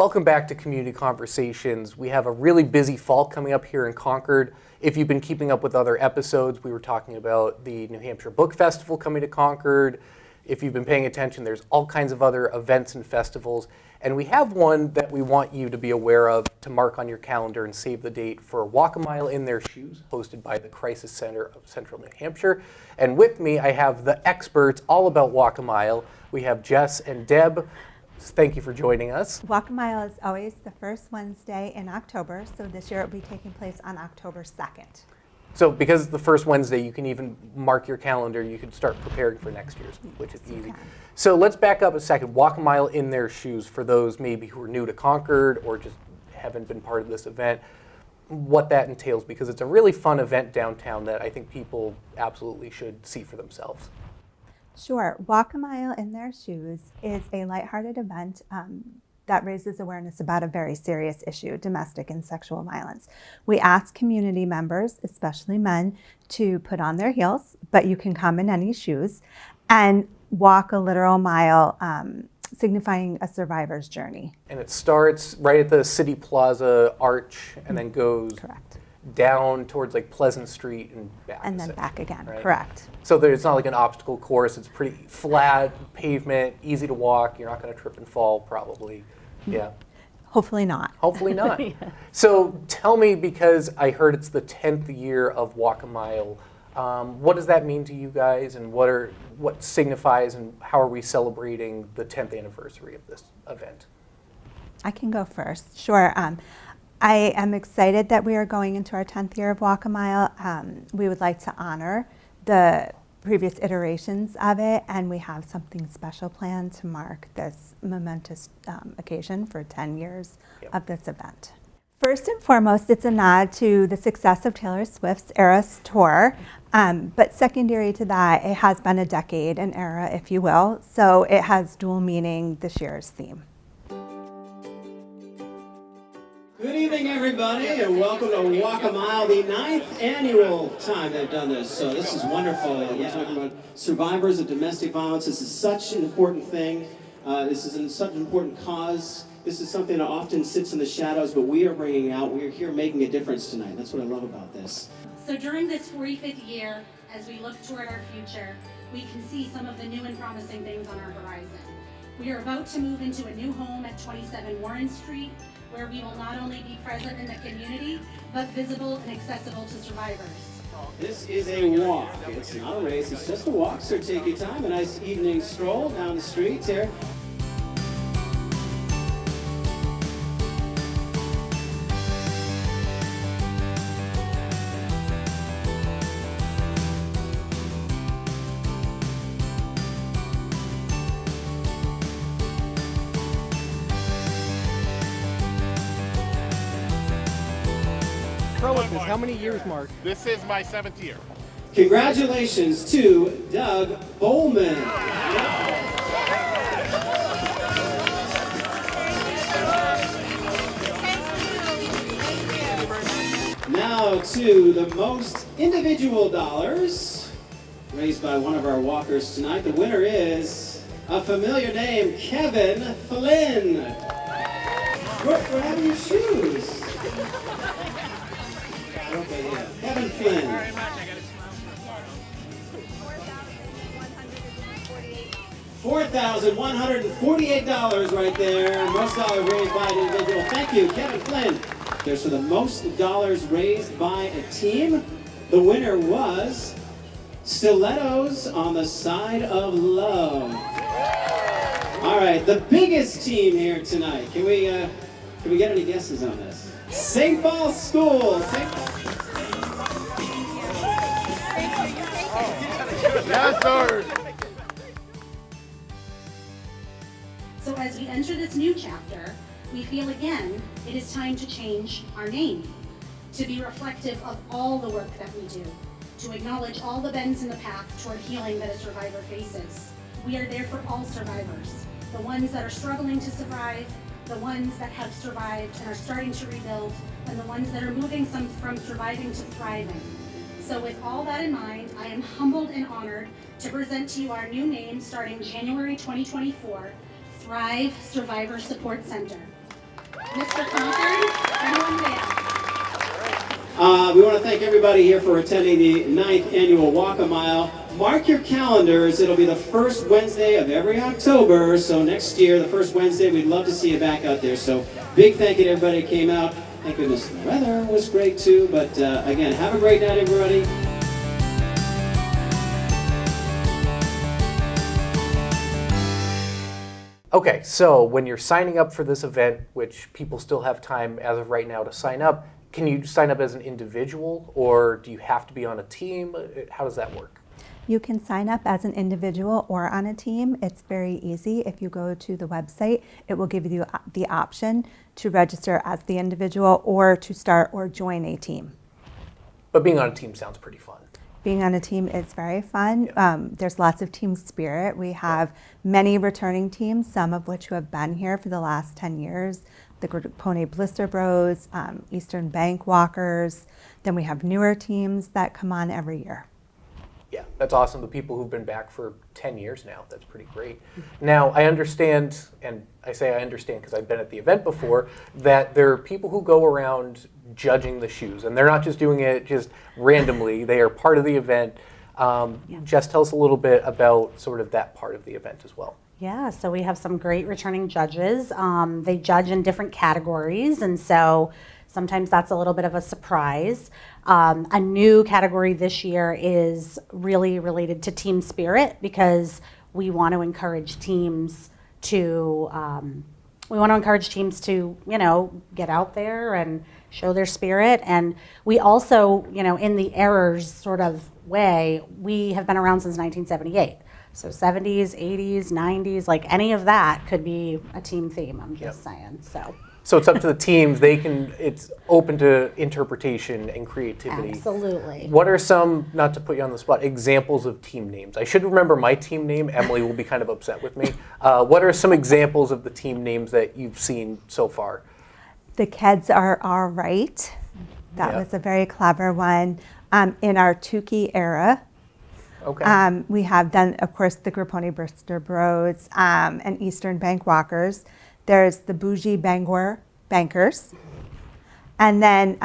Welcome back to Community Conversations. We have a really busy fall coming up here in Concord. If you've been keeping up with other episodes, we were talking about the New Hampshire Book Festival coming to Concord. If you've been paying attention, there's all kinds of other events and festivals. And we have one that we want you to be aware of to mark on your calendar and save the date for Walk a Mile in Their Shoes, hosted by the Crisis Center of Central New Hampshire. And with me, I have the experts all about Walk a Mile. We have Jess and Deb. Thank you for joining us. Walk a Mile is always the first Wednesday in October, so this year it will be taking place on October 2nd. So because it's the first Wednesday, you can even mark your calendar. You can start preparing for next year's, which is easy. So let's back up a second. Walk a Mile in Their Shoes, for those maybe who are new to Concord or just haven't been part of this event, what that entails, because it's a really fun event downtown that I think people absolutely should see for themselves. Sure. Walk a Mile in Their Shoes is a lighthearted event that raises awareness about a very serious issue, domestic and sexual violence. We ask community members, especially men, to put on their heels, but you can come in any shoes, and walk a literal mile, signifying a survivor's journey. And it starts right at the City Plaza arch and then goes down towards like Pleasant Street and back. And then back again, right? Correct. So it's not like an obstacle course. It's pretty flat pavement, easy to walk. You're not going to trip and fall probably. Yeah. Hopefully not. Hopefully not. Yeah. So tell me, because I heard it's the 10th year of Walk a Mile, what does that mean to you guys, and what signifies, and how are we celebrating the 10th anniversary of this event? I can go first. Sure. I am excited that we are going into our 10th year of Walk a Mile. We would like to honor the previous iterations of it, and we have something special planned to mark this momentous occasion for 10 years of this event. First and foremost, it's a nod to the success of Taylor Swift's Eras Tour, but secondary to that, it has been a decade, an era, if you will, so it has dual meaning, this year's theme. Good evening, everybody, and welcome to Walk a Mile, the 9th annual time they've done this. So this is wonderful. We're talking about survivors of domestic violence. This is such an important thing. This is such an important cause. This is something that often sits in the shadows, but we are bringing it out. We are here making a difference tonight. That's what I love about this. So during this 45th year, as we look toward our future, we can see some of the new and promising things on our horizon. We are about to move into a new home at 27 Warren Street, where we will not only be present in the community, but visible and accessible to survivors. This is a walk. It's not a race, it's just a walk, so take your time. A nice evening stroll down the streets here. How many years, Mark? This is my 7th year. Congratulations to Doug Bowman. Now to the most individual dollars raised by one of our walkers tonight. The winner is a familiar name, Kevin Flynn. We're having your shoes. Okay, yeah. Kevin Flynn. $4,148 right there. Most dollars raised by an individual. Thank you, Kevin Flynn. There's for the most dollars raised by a team. The winner was Stilettos on the Side of Love. All right, the biggest team here tonight. Can we get any guesses on this? St. Paul School. Yes, sir. So as we enter this new chapter, we feel again it is time to change our name, to be reflective of all the work that we do, to acknowledge all the bends in the path toward healing that a survivor faces. We are there for all survivors, the ones that are struggling to survive, the ones that have survived and are starting to rebuild, and the ones that are moving from surviving to thriving. So with all that in mind, I am humbled and honored to present to you our new name starting January 2024, Thrive Survivor Support Center. Mr. Concord, everyone back. We want to thank everybody here for attending the 9th annual Walk a Mile. Mark your calendars. It'll be the first Wednesday of every October. So next year, the first Wednesday, we'd love to see you back out there. So big thank you to everybody who came out. Thank goodness the weather was great too. But again, have a great night, everybody. Okay, so when you're signing up for this event, which people still have time as of right now to sign up, can you sign up as an individual or do you have to be on a team? How does that work? You can sign up as an individual or on a team. It's very easy. If you go to the website, it will give you the option to register as the individual or to start or join a team. But being on a team sounds pretty fun. Being on a team is very fun. There's lots of team spirit. We have many returning teams, some of which who have been here for the last 10 years. The Pony Blister Bros, Eastern Bank Walkers. Then we have newer teams that come on every year. Yeah, that's awesome. The people who've been back for 10 years now, that's pretty great. Now, I understand, and I say I understand because I've been at the event before, that there are people who go around judging the shoes, and they're not just doing it just randomly. They are part of the event. Jess, tell us a little bit about sort of that part of the event as well. Yeah, so we have some great returning judges. They judge in different categories, and so sometimes that's a little bit of a surprise. A new category this year is really related to team spirit because we want to encourage teams to you know, get out there and show their spirit. And we also, you know, in the errors sort of way, we have been around since 1978. So 70s, 80s, 90s, like any of that could be a team theme, I'm just saying, so. So it's up to the teams. It's open to interpretation and creativity. Absolutely. What are some, not to put you on the spot, examples of team names? I should remember my team name. Emily will be kind of upset with me. What are some examples of the team names that you've seen so far? The Kids Are All Right. That was a very clever one. In our Tukey era, Okay. we have done, of course, the Pony Blister Bros and Eastern Bank Walkers. There's the Bougie Bangor Bankers. And then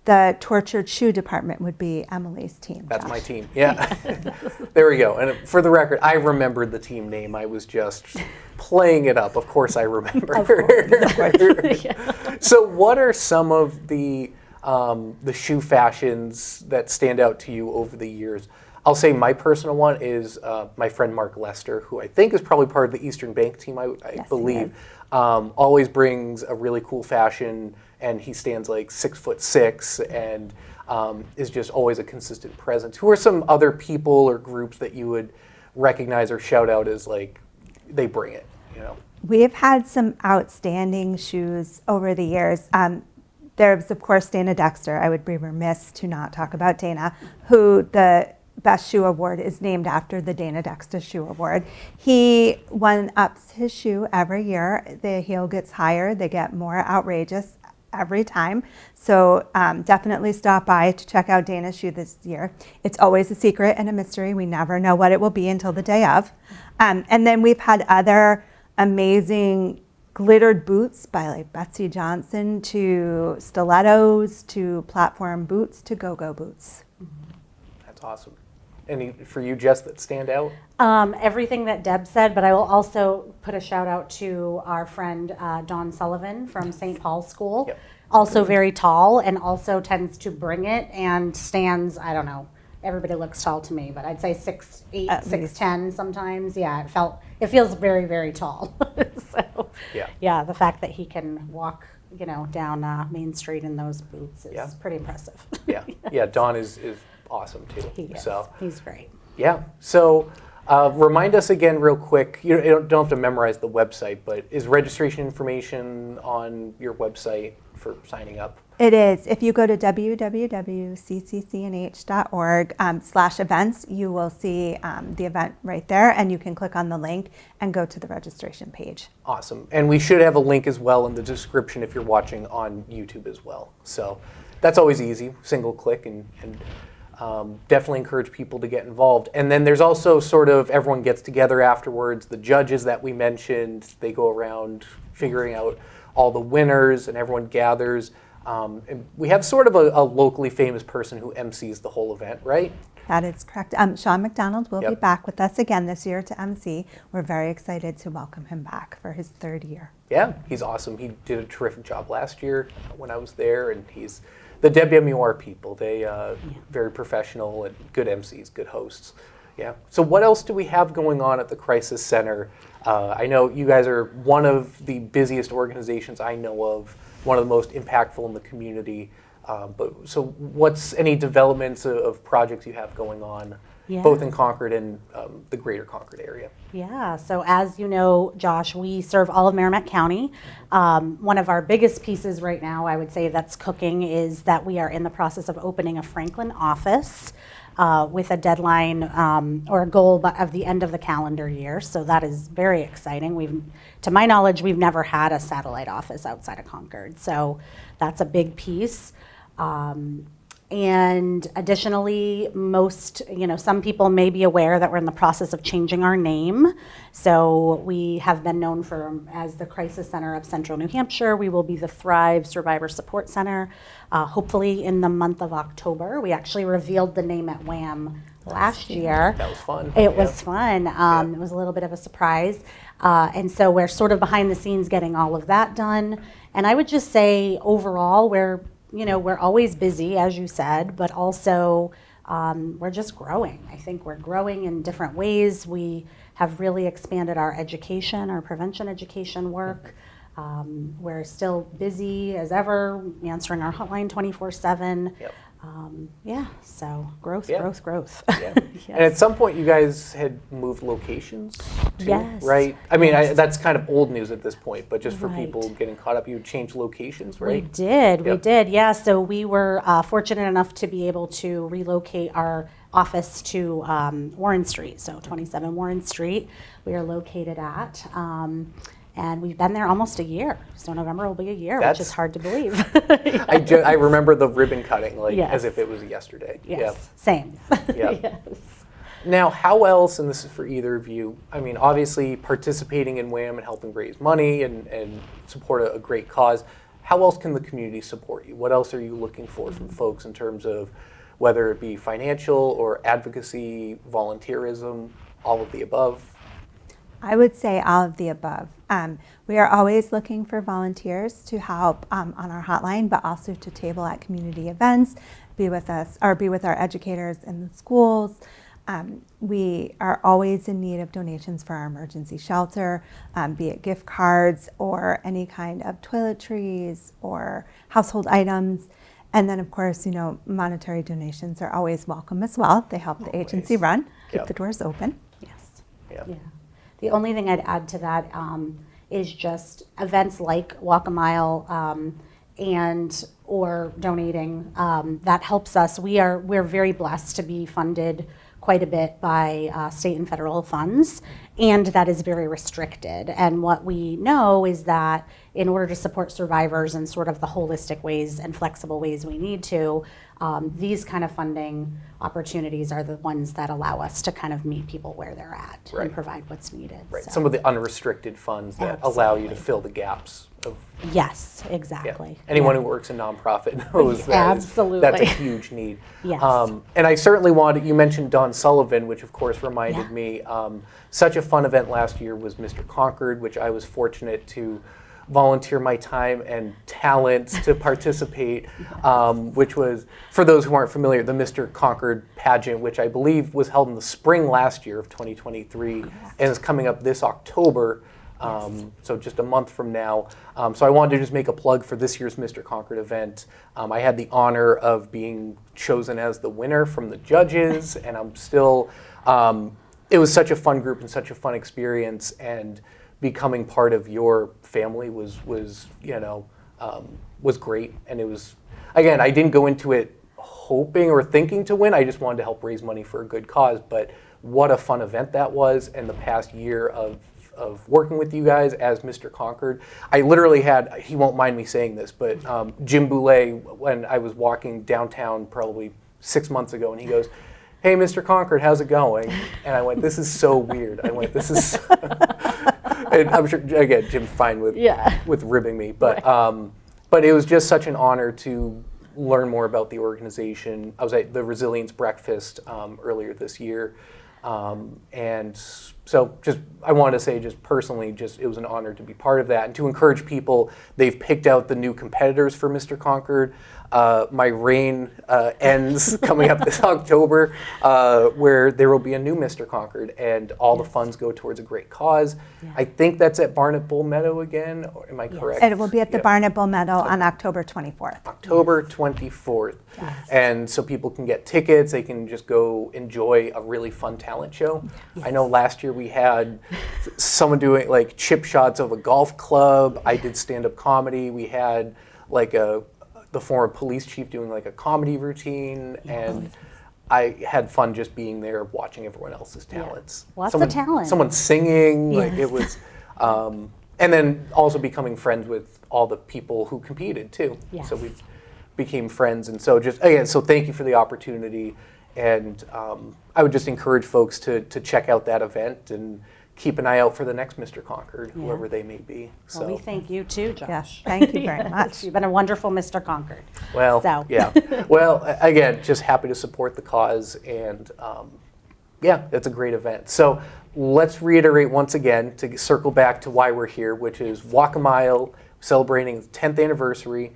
the Tortured Shoe Department would be Emily's team. That's Josh. my team. Yeah. There we go. And for the record, I remembered the team name. I was just playing it up. Of course I remember. Of course. So what are some of the shoe fashions that stand out to you over the years? I'll say my personal one is my friend Mark Lester, who I think is probably part of the Eastern Bank team, I Yes, believe. Always brings a really cool fashion, and he stands like 6'6" and is just always a consistent presence. Who are some other people or groups that you would recognize or shout out as like they bring it, you know? We have had some outstanding shoes over the years. There's, of course, Dana Dexter. I would be remiss to not talk about Dana, who the Best Shoe Award is named after the Dana Dexter Shoe Award. He one-ups his shoe every year. The heel gets higher. They get more outrageous every time. So definitely stop by to check out Dana's shoe this year. It's always a secret and a mystery. We never know what it will be until the day of. And then we've had other amazing glittered boots by like Betsy Johnson to stilettos to platform boots to go-go boots. That's awesome. Any for you, Jess, that stand out? Everything that Deb said, but I will also put a shout out to our friend Dawn Sullivan from St. Paul's School. Yep. Also very tall and also tends to bring it and stands, I don't know, everybody looks tall to me, but I'd say 6'8", At least. 6'10" sometimes. Yeah, it feels very, very tall. So yeah, the fact that he can walk, you know, down Main Street in those boots is pretty impressive. Yeah, Dawn is awesome too. He is. So He's great. yeah, so remind us again real quick. You don't have to memorize the website, but is registration information on your website for signing up? It is. If you go to www.cccnh.org/events, you will see the event right there, and you can click on the link and go to the registration page. Awesome. And we should have a link as well in the description if you're watching on YouTube as well. So that's always easy, single click, and definitely encourage people to get involved. And then there's also sort of everyone gets together afterwards. The judges that we mentioned, they go around figuring out all the winners and everyone gathers. And we have sort of a locally famous person who MCs the whole event, right? That is correct. Sean McDonald will be Yep. back with us again this year to MC. We're very excited to welcome him back for his 3rd year. Yeah, he's awesome. He did a terrific job last year when I was there, and he's the WMUR people. They very professional and good MCs, good hosts. Yeah. So what else do we have going on at the Crisis Center? I know you guys are one of the busiest organizations I know of, one of the most impactful in the community. But so what's any developments of projects you have going on, Yeah. both in Concord and the greater Concord area? Yeah, so as you know, Josh, we serve all of Merrimack County. One of our biggest pieces right now, I would say, that's cooking is that we are in the process of opening a Franklin office with a deadline or a goal of the end of the calendar year. So that is very exciting. To my knowledge, we've never had a satellite office outside of Concord. So that's a big piece. And additionally, some people may be aware that we're in the process of changing our name. So we have been known as the Crisis Center of Central New Hampshire. We will be the Thrive Survivor Support Center, hopefully in the month of October. We actually revealed the name at WHAM last year. That was fun. It was fun. It was a little bit of a surprise. And so we're sort of behind the scenes getting all of that done. And I would just say overall, we're always busy, as you said, but also we're just growing. I think we're growing in different ways. We have really expanded our education, our prevention education work. We're still busy as ever, answering our hotline 24/7. Yep. So growth, Yeah. growth. Yeah. Yes. And at some point, you guys had moved locations, too, Yes. right? I mean, Yes. that's kind of old news at this point, but just for Right. people getting caught up, you changed locations, We right? did, Yep. yeah. So we were fortunate enough to be able to relocate our office to Warren Street, so 27 Warren Street we are located at. And we've been there almost a year. So November will be a year, which That's- is hard to believe. I remember the ribbon cutting, like, Yes. as if it was yesterday. Yes, same. Yeah. Yes. Now, how else, and this is for either of you, I mean, obviously participating in WHAM and helping raise money and support a great cause, how else can the community support you? What else are you looking for from folks in terms of whether it be financial or advocacy, volunteerism, all of the above? I would say all of the above. We are always looking for volunteers to help on our hotline, but also to table at community events, be with us, or be with our educators in the schools. We are always in need of donations for our emergency shelter, be it gift cards or any kind of toiletries or household items. And then, of course, monetary donations are always welcome as well. They help the agency Always. run, keep Yep. the doors open. Yes. Yeah. Yeah. The only thing I'd add to that is just events like Walk a Mile and or donating. That helps us. We're very blessed to be funded quite a bit by state and federal funds, and that is very restricted. And what we know is that in order to support survivors in sort of the holistic ways and flexible ways we need to, these kind of funding opportunities are the ones that allow us to kind of meet people where they're at Right. and provide what's needed. Right. So- Some of the unrestricted funds that allow you to Absolutely. fill the gaps of Yes, yeah. exactly. Anyone Yeah. who works in nonprofit knows that Absolutely. that's a huge need. Yes. And I certainly wanted, you mentioned Don Sullivan, which of course reminded Yeah. me, such a fun event last year was Mr. Concord, which I was fortunate to volunteer my time and talents to participate, which was, for those who aren't familiar, the Mr. Concord pageant, which I believe was held in the spring last year of 2023 and is coming up this October. So just a month from now. So I wanted to just make a plug for this year's Mr. Concord event. I had the honor of being chosen as the winner from the judges, and I'm still, it was such a fun group and such a fun experience, and becoming part of your family was great. And it was, again, I didn't go into it hoping or thinking to win. I just wanted to help raise money for a good cause. But what a fun event that was, and the past year of working with you guys as Mr. Concord. I literally had, he won't mind me saying this, but Jim Boulay, when I was walking downtown probably 6 months ago, and he goes, "Hey, Mr. Concord, how's it going?" And I went, "This is so weird." I went, "This is..." And I'm sure, again, Jim's fine with Yeah. with ribbing me, but it was just such an honor to learn more about the organization. I was at the Resilience Breakfast earlier this year, and so just I wanted to say, just personally, just it was an honor to be part of that and to encourage people. They've picked out the new competitors for Mr. Concord. My reign ends coming up this October, where there will be a new Mr. Concord, and all the funds go towards a great cause. I think that's at Barnet Bull Meadow again, or am I correct? And it will be at the Yep. Barnet Bull Meadow on October 24th. October 24th. And so people can get tickets, they can just go enjoy a really fun talent show. I know last year we had someone doing like chip shots of a golf club. I did stand-up comedy. We had like the former police chief doing like a comedy routine, and I had fun just being there watching everyone else's talents. Lots of talent. Someone singing, like it was, and then also becoming friends with all the people who competed too. Yes. So we became friends, and so just again, so thank you for the opportunity, and I would just encourage folks to check out that event and keep an eye out for the next Mr. Concord, whoever they may be. So. Well, we thank you too, Josh. Yes, thank you very much. You've been a wonderful Mr. Concord. Well, So. yeah. Well, again, just happy to support the cause, and yeah, it's a great event. So let's reiterate once again to circle back to why we're here, which is Walk a Mile, celebrating its 10th anniversary.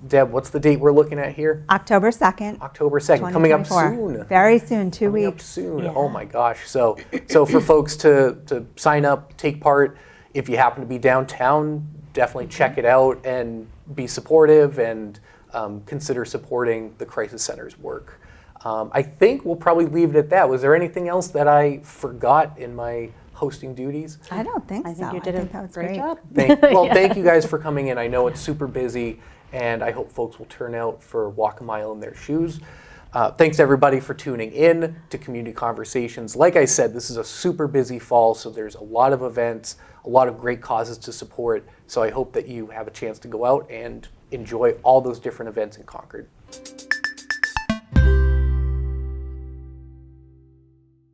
Deb, what's the date we're looking at here? October 2nd, October 2nd, coming up 2024. soon. Very soon, 2 Coming up weeks. soon. Oh my gosh. So for folks to sign up, take part, if you happen to be downtown, definitely check it out and be supportive, and consider supporting the Crisis Center's work. I think we'll probably leave it at that. Was there anything else that I forgot in my hosting duties? I don't think so. I think you did a that was great job. Thank you guys for coming in. I know it's super busy, and I hope folks will turn out for Walk a Mile in their shoes. Thanks everybody for tuning in to Community Conversations. Like I said, this is a super busy fall, so there's a lot of events, a lot of great causes to support. So I hope that you have a chance to go out and enjoy all those different events in Concord.